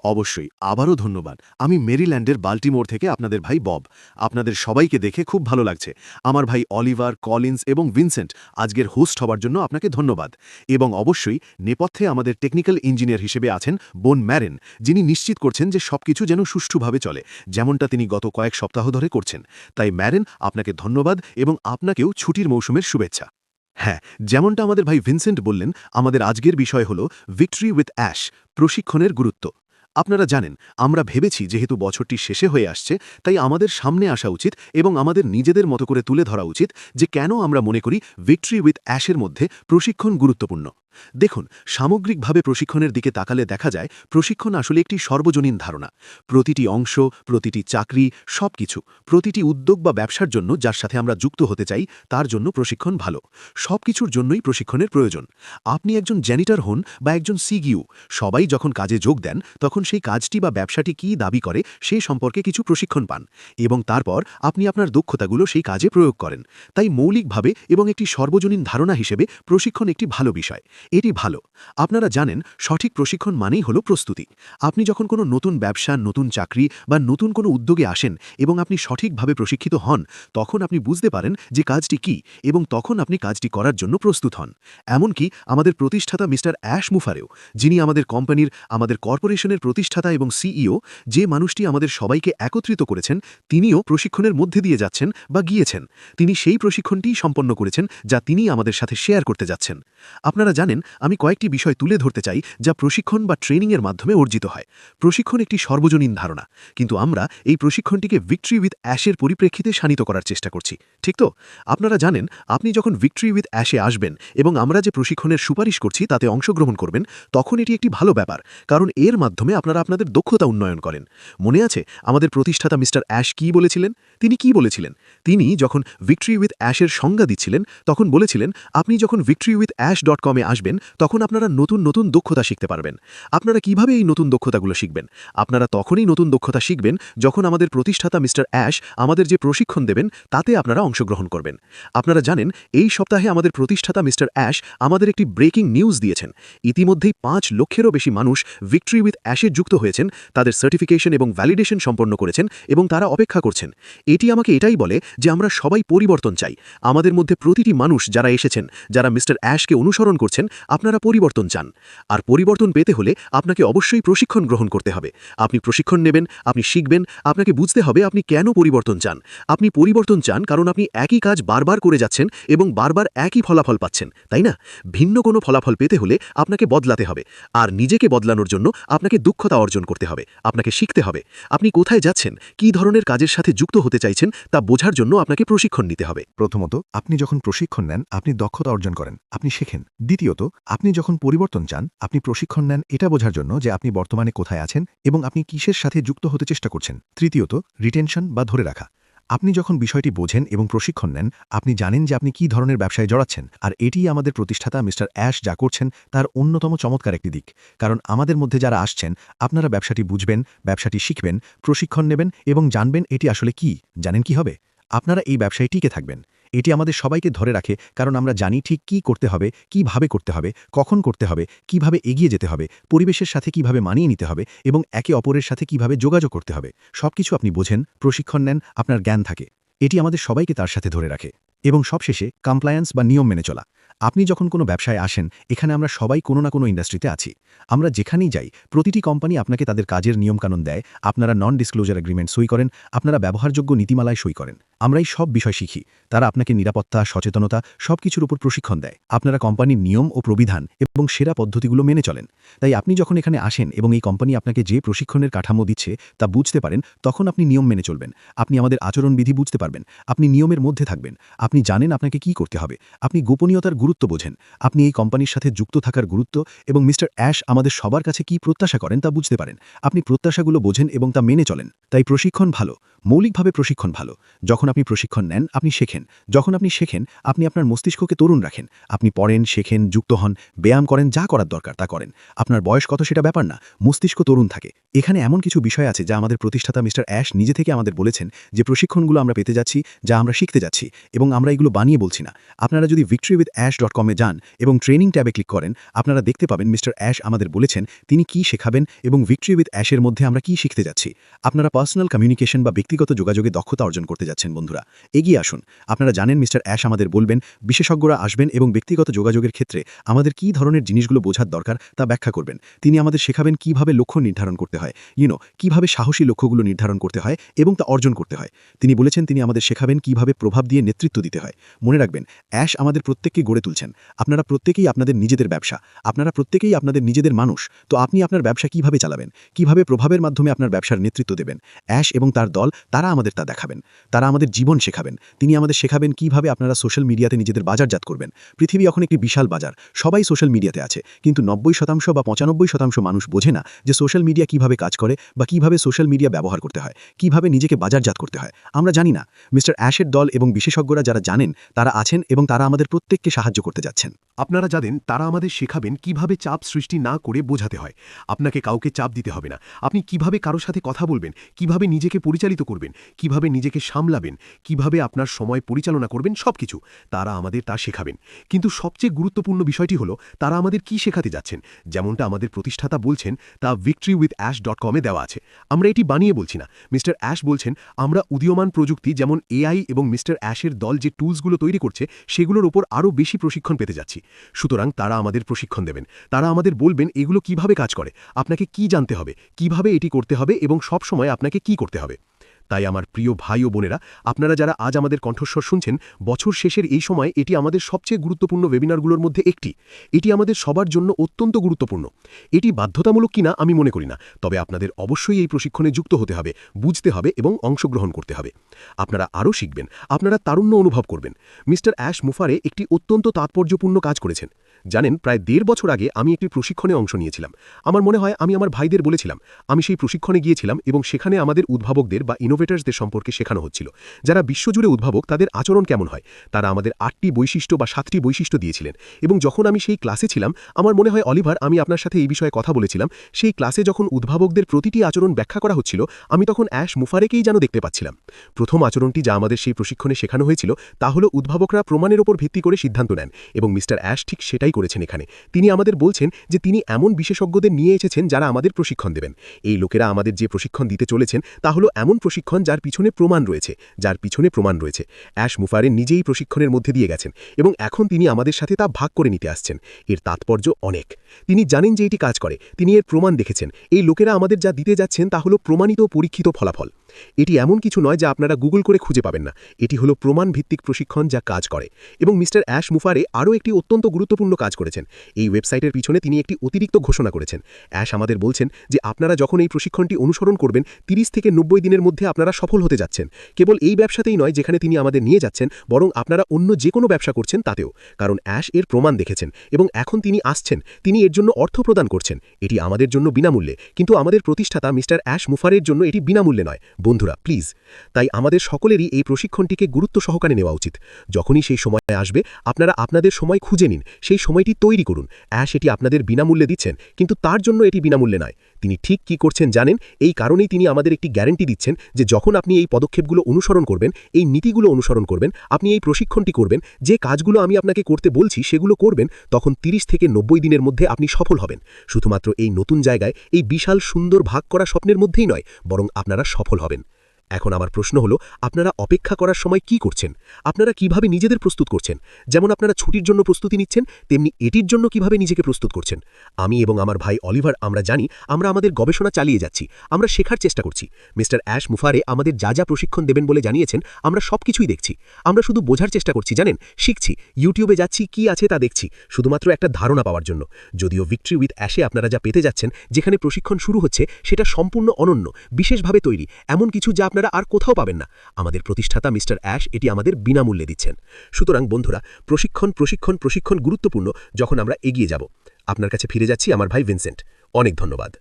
অবশ্যই আবারও ধন্যবাদ। আমি মেরিল্যান্ডের বাল্টিমোর থেকে আপনাদের ভাই বব। আপনাদের সবাইকে দেখে খুব ভালো লাগছে। আমার ভাই অলিভার, কলিন্স এবং ভিনসেন্ট আজকের হোস্ট হওয়ার জন্য আপনাকে ধন্যবাদ। এবং অবশ্যই নেপথ্যে আমাদের টেকনিক্যাল ইঞ্জিনিয়ার হিসেবে আছেন বোন ম্যারেন, যিনি নিশ্চিত করছেন যে সবকিছু যেন সুষ্ঠুভাবে চলে, যেমনটা তিনি গত কয়েক সপ্তাহ ধরে করছেন। তাই ম্যারেন, আপনাকে ধন্যবাদ এবং আপনাকেও ছুটির মৌসুমের শুভেচ্ছা। হ্যাঁ, যেমনটা আমাদের ভাই ভিনসেন্ট বললেন, আমাদের আজকের বিষয় হল ভিক্টরি উইথ অ্যাশ, প্রশিক্ষণের গুরুত্ব। আপনারা জানেন, আমরা ভেবেছি যেহেতু বছরটি শেষে হয়ে আসছে, তাই আমাদের সামনে আসা উচিত এবং আমাদের নিজেদের মতো করে তুলে ধরা উচিত যে কেন আমরা মনে করি ভিক্টরি উইথ অ্যাশের মধ্যে প্রশিক্ষণ গুরুত্বপূর্ণ। দেখুন, সামগ্রিকভাবে প্রশিক্ষণের দিকে তাকালে দেখা যায় প্রশিক্ষণ আসলে একটি সর্বজনীন ধারণা। প্রতিটি অংশ, প্রতিটি চাকরি, সবকিছু, প্রতিটি উদ্যোগ বা ব্যবসার জন্য যার সাথে আমরা যুক্ত হতে চাই, তার জন্য প্রশিক্ষণ ভালো। সবকিছুর জন্যই প্রশিক্ষণের প্রয়োজন। আপনি একজন জ্যানিটর হন বা একজন সিগিউ, সবাই যখন কাজে যোগ দেন তখন সেই কাজটি বা ব্যবসাটি কী দাবি করে সে সম্পর্কে কিছু প্রশিক্ষণ পান এবং তারপর আপনি আপনার দক্ষতাগুলো সেই কাজে প্রয়োগ করেন। তাই মৌলিকভাবে এবং একটি সর্বজনীন ধারণা হিসেবে প্রশিক্ষণ একটি ভালো বিষয়। এটি ভালো। আপনারা জানেন, সঠিক প্রশিক্ষণ মানেই হলো প্রস্তুতি। আপনি যখন কোনো নতুন ব্যবসা, নতুন চাকরি বা নতুন কোনো উদ্যোগে আসেন এবং আপনি সঠিকভাবে প্রশিক্ষিত হন, তখন আপনি বুঝতে পারেন যে কাজটি কী এবং তখন আপনি কাজটি করার জন্য প্রস্তুত হন। এমনকি আমাদের প্রতিষ্ঠাতা মিস্টার অ্যাশ মুফারেও, যিনি আমাদের কোম্পানির, আমাদের কর্পোরেশনের প্রতিষ্ঠাতা এবং সিইও, যে মানুষটি আমাদের সবাইকে একত্রিত করেছেন, তিনিও প্রশিক্ষণের মধ্যে দিয়ে যাচ্ছেন বা গিয়েছেন। তিনি সেই প্রশিক্ষণটিই সম্পন্ন করেছেন যা তিনি আমাদের সাথে শেয়ার করতে যাচ্ছেন। আপনারা জানেন, আমি কয়েকটি বিষয় তুলে ধরতে চাই যা প্রশিক্ষণ বা ট্রেনিংয়ের মাধ্যমে অর্জিত হয়। প্রশিক্ষণ একটি সর্বজনীন ধারণা, কিন্তু আমরা এই প্রশিক্ষণটিকে ভিক্টরি উইথ অ্যাশের পরিপ্রেক্ষিতে শানিত করার চেষ্টা করছি, ঠিক তো? আপনারা জানেন, আপনি যখন ভিক্টরি উইথ অ্যাশে আসবেন এবং আমরা যে প্রশিক্ষণের সুপারিশ করছি তাতে অংশগ্রহণ করবেন, তখন এটি একটি ভালো ব্যাপার, কারণ এর মাধ্যমে আপনারা আপনাদের দক্ষতা উন্নয়ন করেন। মনে আছে আমাদের প্রতিষ্ঠাতা মিস্টার অ্যাশ কী বলেছিলেন? তিনি কি বলেছিলেন? তিনি যখন ভিক্টরি উইথ অ্যাশের সংজ্ঞা দিচ্ছিলেন, তখন বলেছিলেন, আপনি যখন victorywithAsh.com এ আসবেন তখন আপনারা নতুন নতুন দক্ষতা শিখতে পারবেন। আপনারা কিভাবে এই নতুন দক্ষতাগুলো শিখবেন? আপনারা তখনই নতুন দক্ষতা শিখবেন যখন আমাদের প্রতিষ্ঠাতা মিস্টার অ্যাশ আমাদের যে প্রশিক্ষণ দেবেন তাতে আপনারা অংশগ্রহণ করবেন। আপনারা জানেন, এই সপ্তাহে আমাদের প্রতিষ্ঠাতা মিস্টার অ্যাশ আমাদের একটি ব্রেকিং নিউজ দিয়েছেন। ইতিমধ্যেই 5 লক্ষেরও বেশি মানুষ ভিক্টরি উইথ অ্যাশে যুক্ত হয়েছেন, তাদের সার্টিফিকেশন এবং ভ্যালিডেশন সম্পন্ন করেছেন এবং তারা অপেক্ষা করছেন। এটি আমাকে এটাই বলে যে আমরা সবাই পরিবর্তন চাই। আমাদের মধ্যে প্রতিটি মানুষ যারা এসেছেন, যারা মিস্টার অ্যাশকে অনুসরণ করছেন, আপনারা পরিবর্তন চান। আর পরিবর্তন পেতে হলে আপনাকে অবশ্যই প্রশিক্ষণ গ্রহণ করতে হবে। আপনি প্রশিক্ষণ নেবেন, আপনি শিখবেন, আপনাকে বুঝতে হবে আপনি কেন পরিবর্তন চান। আপনি পরিবর্তন চান কারণ আপনি একই কাজ বারবার করে যাচ্ছেন এবং বারবার একই ফলাফল পাচ্ছেন, তাই না? ভিন্ন কোনো ফলাফল পেতে হলে আপনাকে বদলাতে হবে। আর নিজেকে বদলানোর জন্য আপনাকে দক্ষতা অর্জন করতে হবে, আপনাকে শিখতে হবে। আপনি কোথায় যাচ্ছেন, কী ধরনের কাজের সাথে যুক্ত হতে চাইছেন তা বোঝার জন্য আপনাকে প্রশিক্ষণ নিতে হবে। প্রথমত, আপনি যখন প্রশিক্ষণ নেন আপনি দক্ষতা অর্জন করেন, আপনি শেখেন। দ্বিতীয়ত, আপনি যখন পরিবর্তন চান আপনি প্রশিক্ষণ নেন এটা বোঝার জন্য যে আপনি বর্তমানে কোথায় আছেন এবং আপনি কিসের সাথে যুক্ত হতে চেষ্টা করছেন। তৃতীয়ত, রিটেনশন বা ধরে রাখা। আপনি যখন বিষয়টি বোঝেন এবং প্রশিক্ষণ নেন, আপনি জানেন যে আপনি কী ধরনের ব্যবসায় জড়াচ্ছেন, আর এটিই আমাদের প্রতিষ্ঠাতা মিস্টার অ্যাশ যা করছেন তার অন্যতম চমৎকার একটি দিক। কারণ আমাদের মধ্যে যারা আসছেন, আপনারা ব্যবসাটি বুঝবেন, ব্যবসাটি শিখবেন, প্রশিক্ষণ নেবেন এবং জানবেন এটি আসলে কি। জানেন কি হবে? আপনারা এই ব্যবসায় টিকে থাকবেন। এটি আমাদের সবাইকে ধরে রাখে, কারণ আমরা জানি ঠিক কী করতে হবে, কিভাবে করতে হবে, কখন করতে হবে, কিভাবে এগিয়ে যেতে হবে, পরিবেশের সাথে কিভাবে মানিয়ে নিতে হবে এবং একে অপরের সাথে কিভাবে যোগাযোগ করতে হবে। সবকিছু আপনি বোঝেন, প্রশিক্ষণ নেন, আপনার জ্ঞান থাকে। এটি আমাদের সবাইকে তার সাথে ধরে রাখে। এবং সবশেষে কমপ্লায়েন্স বা নিয়ম মেনে চলা। আপনি যখন কোনো ব্যবসায় আসেন, এখানে আমরা সবাই কোনো না কোনো ইন্ডাস্ট্রিতে আছি। আমরা যেখানেই যাই, প্রতিটি কোম্পানি আপনাকে তাদের কাজের নিয়মকানুন দেয়, আপনারা নন ডিসক্লোজার এগ্রিমেন্ট সই করেন, আপনারা ব্যবহারযোগ্য নীতিমালায় সই করেন। আমরাই সব বিষয় শিখি। তারা আপনাকে নিরাপত্তা, সচেতনতা সবকিছুর উপর প্রশিক্ষণ দেয়। আপনারা কোম্পানির নিয়ম ও প্রবিধান এবং সেরা পদ্ধতিগুলো মেনে চলেন। তাই আপনি যখন এখানে আসেন এবং এই কোম্পানি আপনাকে যে প্রশিক্ষণের কাঠামো দিচ্ছে তা বুঝতে পারেন, তখন আপনি নিয়ম মেনে চলবেন। আপনি আমাদের আচরণবিধি বুঝতে পারবেন। আপনি নিয়মের মধ্যে থাকবেন। আপনি জানেন আপনাকে কি করতে হবে। আপনি গোপনীয়তার গুরুত্ব বোঝেন। আপনি এই কোম্পানির সাথে যুক্ত থাকার গুরুত্ব এবং মিস্টার অ্যাশ আমাদের সবার কাছে কি প্রত্যাশা করেন তা বুঝতে পারেন। আপনি প্রত্যাশাগুলো বোঝেন এবং তা মেনে চলেন। তাই প্রশিক্ষণ ভালো, মৌলিকভাবে প্রশিক্ষণ ভালো। যখন আপনি প্রশিক্ষণ নেন আপনি শেখেন। যখন আপনি শেখেন আপনি আপনার মস্তিষ্ককে তরুণ রাখেন। আপনি পড়েন, শেখেন, যুক্ত হন, ব্যায়াম করেন, যা করার দরকার তা করেন। আপনার বয়স কত সেটা ব্যাপার না, মস্তিষ্ক তরুণ থাকে। এখানে এমন কিছু বিষয় আছে যা আমাদের প্রতিষ্ঠাতা মিস্টার অ্যাশ নিজে থেকে আমাদের বলেছেন যে প্রশিক্ষণগুলো আমরা পেতে যাচ্ছি, যা আমরা শিখতে যাচ্ছি, এবং আমরা এগুলো বানিয়ে বলছি না। আপনারা যদি victory with ash www.mrash.com-এ যান এবং ট্রেনিং ট্যাবে ক্লিক করেন, আপনারা দেখতে পাবেন মিস্টার অ্যাশ আমাদের বলেছেন তিনি কি শেখাবেন এবং ভিক্টরি উইথ অ্যাশের মধ্যে আমরা কি শিখতে যাচ্ছি। আপনারা পার্সোনাল কমিউনিকেশন বা ব্যক্তিগত যোগাযোগে দক্ষতা অর্জন করতে যাচ্ছেন বন্ধুরা, এগিয়ে আসুন। আপনারা জানেন মিস্টার অ্যাশ আমাদের বলবেন, বিশেষজ্ঞরা আসবেন এবং ব্যক্তিগত যোগাযোগের ক্ষেত্রে আমাদের কী ধরনের জিনিসগুলো বোঝার দরকার তা ব্যাখ্যা করবেন। তিনি আমাদের শেখাবেন কিভাবে লক্ষ্য নির্ধারণ করতে হয়, কিভাবে সাহসী লক্ষ্যগুলো নির্ধারণ করতে হয় এবং তা অর্জন করতে হয়। তিনি বলেছেন তিনি আমাদের শেখাবেন কিভাবে প্রভাব দিয়ে নেতৃত্ব দিতে হয়। মনে রাখবেন, অ্যাশ আমাদের প্রত্যেককে গড়ে তুলছেন। আপনারা প্রত্যেকেই আপনাদের নিজেদের ব্যবসা, আপনারা প্রত্যেকেই আপনাদের নিজেদের মানুষ। তো আপনি আপনার ব্যবসা কিভাবে চালাবেন, কিভাবে প্রভাবের মাধ্যমে আপনার ব্যবসার নেতৃত্ব দেবেন, অ্যাশ এবং তার দল তারা আমাদের তা দেখাবেন। তারা আমাদের জীবন শেখাবেন। তিনি আমাদের শেখাবেন কিভাবে আপনারা সোশ্যাল মিডিয়াতে নিজেদের বাজারজাত করবেন। পৃথিবী এখন একটি বিশাল বাজার, সবাই সোশ্যাল মিডিয়াতে আছে, কিন্তু 90% বা 95% মানুষ বোঝে না যে সোশ্যাল মিডিয়া কিভাবে কাজ করে বা কিভাবে সোশ্যাল মিডিয়া ব্যবহার করতে হয়, কিভাবে নিজেকে বাজারজাত করতে হয়। আমরা জানি না। মিস্টার অ্যাশের দল এবং বিশেষজ্ঞরা যারা জানেন তারা আছেন এবং তারা আমাদের প্রত্যেককে সাহায্য করতে যাচ্ছেন। আপনারা জানেন তারা আমাদের শেখাবেন কিভাবে চাপ সৃষ্টি না করে বোঝাতে হয়। আপনাকে কাউকে চাপ দিতে হবে না। আপনি কিভাবে কারো সাথে কথা বলবেন, কিভাবে নিজেকে পরিচালিত করবেন, কিভাবে নিজেকে সামলাবেন, কিভাবে আপনার সময় পরিচালনা করবেন, সবকিছু তারা আমাদের তা শেখাবেন। কিন্তু সবচেয়ে গুরুত্বপূর্ণ বিষয়টি হলো তারা আমাদের কি শেখাতে যাচ্ছেন। যেমনটা আমাদের প্রতিষ্ঠাতা বলছেন তা victorywithash.com-এ দেওয়া আছে। আমরা এটি বানিয়ে বলছি না। মিস্টার অ্যাশ বলছেন আমরা উদীয়মান প্রযুক্তি যেমন এআই এবং মিস্টার অ্যাশের দল যে টুলসগুলো তৈরি করছে সেগুলোর ওপর আরও বেশি প্রশিক্ষণ পেতে যাচ্ছি। সুতরাং তারা আমাদের প্রশিক্ষণ দেবেন। তারা আমাদের বলবেন এগুলো কিভাবে কাজ করে, আপনাকে কি জানতে হবে, কিভাবে এটি করতে হবে এবং সব সময় আপনাকে কি করতে হবে। তাই আমার প্রিয় ভাই ও বোনেরা, আপনারা যারা আজ আমাদের কণ্ঠস্বর শুনছেন, বছর শেষের এই সময় এটি আমাদের সবচেয়ে গুরুত্বপূর্ণ ওয়েবিনারগুলোর মধ্যে একটি। এটি আমাদের সবার জন্য অত্যন্ত গুরুত্বপূর্ণ। এটি বাধ্যতামূলক কিনা আমি মনে করি না, তবে আপনাদের অবশ্যই এই প্রশিক্ষণে যুক্ত হতে হবে, বুঝতে হবে এবং অংশগ্রহণ করতে হবে। আপনারা আরও শিখবেন, আপনারা তারুণ্য অনুভব করবেন। মিস্টার অ্যাশ মুফারে একটি অত্যন্ত তাৎপর্যপূর্ণ কাজ করেছেন। জানেন, প্রায় 1.5 বছর আগে আমি একটি প্রশিক্ষণে অংশ নিয়েছিলাম। আমার মনে হয় আমি আমার ভাইদের বলেছিলাম। আমি সেই প্রশিক্ষণে গিয়েছিলাম এবং সেখানে আমাদের উদ্ভাবকদের বা ইনোভেটার্সদের সম্পর্কে শেখানো হচ্ছিল। যারা বিশ্বজুড়ে উদ্ভাবক তাদের আচরণ কেমন হয়, তারা আমাদের 8টি বৈশিষ্ট্য বা 7টি বৈশিষ্ট্য দিয়েছিলেন। এবং যখন আমি সেই ক্লাসে ছিলাম, আমার মনে হয় অলিভার আমি আপনার সাথে এই বিষয়ে কথা বলেছিলাম, সেই ক্লাসে যখন উদ্ভাবকদের প্রতিটি আচরণ ব্যাখ্যা করা হচ্ছিল, আমি তখন অ্যাশ মুফারেকেই যেন দেখতে পাচ্ছিলাম। প্রথম আচরণটি যা আমাদের সেই প্রশিক্ষণে শেখানো হয়েছিল তা হলো উদ্ভাবকরা প্রমাণের ওপর ভিত্তি করে সিদ্ধান্ত নেন, এবং মিস্টার অ্যাশ ঠিক সেটাই করেছেন এখানে। তিনি আমাদের বলছেন যে তিনি এমন বিশেষজ্ঞদের নিয়ে এসেছেন যারা আমাদের প্রশিক্ষণ দেবেন। এই লোকেরা আমাদের যে প্রশিক্ষণ দিতে চলেছেন তা হলো এমন প্রশিক্ষণ যার পিছনে প্রমাণ রয়েছে। অ্যাশ মুফারে নিজেই প্রশিক্ষণের মধ্যে দিয়ে গেছেন এবং এখন তিনি আমাদের সাথে তা ভাগ করে নিতে আসছেন। এর তাৎপর্য অনেক। তিনি জানেন যে এটি কাজ করে, তিনি এর প্রমাণ দেখেছেন। এই লোকেরা আমাদের যা দিতে যাচ্ছেন তা হলো প্রমাণিত পরীক্ষিত ফলাফল। এটি এমন কিছু নয় যা আপনারা গুগল করে খুঁজে পাবেন না। এটি হলো প্রমাণ ভিত্তিক প্রশিক্ষণ যা কাজ করে। এবং মিস্টার অ্যাশ মুফারে আরও একটি অত্যন্ত গুরুত্বপূর্ণ কাজ করেছেন। এই ওয়েবসাইটের পিছনে তিনি একটি অতিরিক্ত ঘোষণা করেছেন। অ্যাশ আমাদের বলছেন যে আপনারা যখন এই প্রশিক্ষণটি অনুসরণ করবেন 30 থেকে 90 দিনের মধ্যে আপনারা সফল হতে যাচ্ছেন। কেবল এই ব্যবসাতেই নয় যেখানে তিনি আমাদের নিয়ে যাচ্ছেন, বরং আপনারা অন্য যে কোনো ব্যবসা করছেন তাতেও। কারণ অ্যাশ এর প্রমাণ দেখেছেন এবং এখন তিনি আসছেন, তিনি এর জন্য অর্থ প্রদান করছেন। এটি আমাদের জন্য বিনামূল্যে, কিন্তু আমাদের প্রতিষ্ঠাতা মিস্টার অ্যাশ মুফারের জন্য এটি বিনামূল্যে নয়। বন্ধুরা প্লিজ, তাই আমাদের সকলেরই এই প্রশিক্ষণটিকে গুরুত্ব সহকারে নেওয়া উচিত। যখনই সেই সময় আসবে আপনারা আপনাদের সময় খুঁজে নিন, সেই সময়টি তৈরি করুন। অ্যাশ এটি আপনাদের বিনামূল্যে দিচ্ছেন, কিন্তু তার জন্য এটি বিনামূল্যে নয়। তিনি ঠিক কি করছেন জানেন। এই কারণেই তিনি আমাদের একটি গ্যারান্টি দিচ্ছেন যে যখন আপনি এই পদক্ষেপগুলো অনুসরণ করবেন, এই নীতিগুলো অনুসরণ করবেন, আপনি এই প্রশিক্ষণটি করবেন, যে কাজগুলো আমি আপনাকে করতে বলছি সেগুলো করবেন, তখন 30 থেকে 90 দিনের মধ্যে আপনি সফল হবেন। শুধুমাত্র এই নতুন জায়গায়, এই বিশাল সুন্দর ভাগ করা স্বপ্নের মধ্যেই নয়, বরং আপনারা সফল হবেন। এখন আমার প্রশ্ন হলো, আপনারা অপেক্ষা করার সময় কি করছেন? আপনারা কিভাবে নিজেদের প্রস্তুত করছেন? যেমন আপনারা ছুটির জন্য প্রস্তুতি নিচ্ছেন, তেমনি এটির জন্য কিভাবে নিজেকে প্রস্তুত করছেন? আমি এবং আমার ভাই অলিভার আমরা জানি, আমরা আমাদের গবেষণা চালিয়ে যাচ্ছি, আমরা শেখার চেষ্টা করছি। মিস্টার অ্যাশ মুফারে আমাদের যা যা প্রশিক্ষণ দেবেন বলে জানিয়েছেন, আমরা সবকিছুই দেখছি। আমরা শুধু বোঝার চেষ্টা করছি, জানেন, শিখছি। ইউটিউবে যাচ্ছি, কি আছে তা দেখছি, শুধুমাত্র একটা ধারণা পাওয়ার জন্য। যদিও ভিক্টরি উইথ অ্যাশে আপনারা যা পেতে যাচ্ছেন, যেখানে প্রশিক্ষণ শুরু হচ্ছে, সেটা সম্পূর্ণ অনন্য, বিশেষভাবে তৈরি, এমন কিছু যা আপনারা আর কোথাও পাবেন না। আমাদের প্রতিষ্ঠাতা মিস্টার অ্যাশ এটি আমাদের বিনামূল্যে দিচ্ছেন। সুতরাং বন্ধুরা, প্রশিক্ষণ গুরুত্বপূর্ণ যখন আমরা এগিয়ে যাব। আপনার কাছে ফিরে যাচ্ছি আমার ভাই ভিনসেন্ট। অনেক ধন্যবাদ।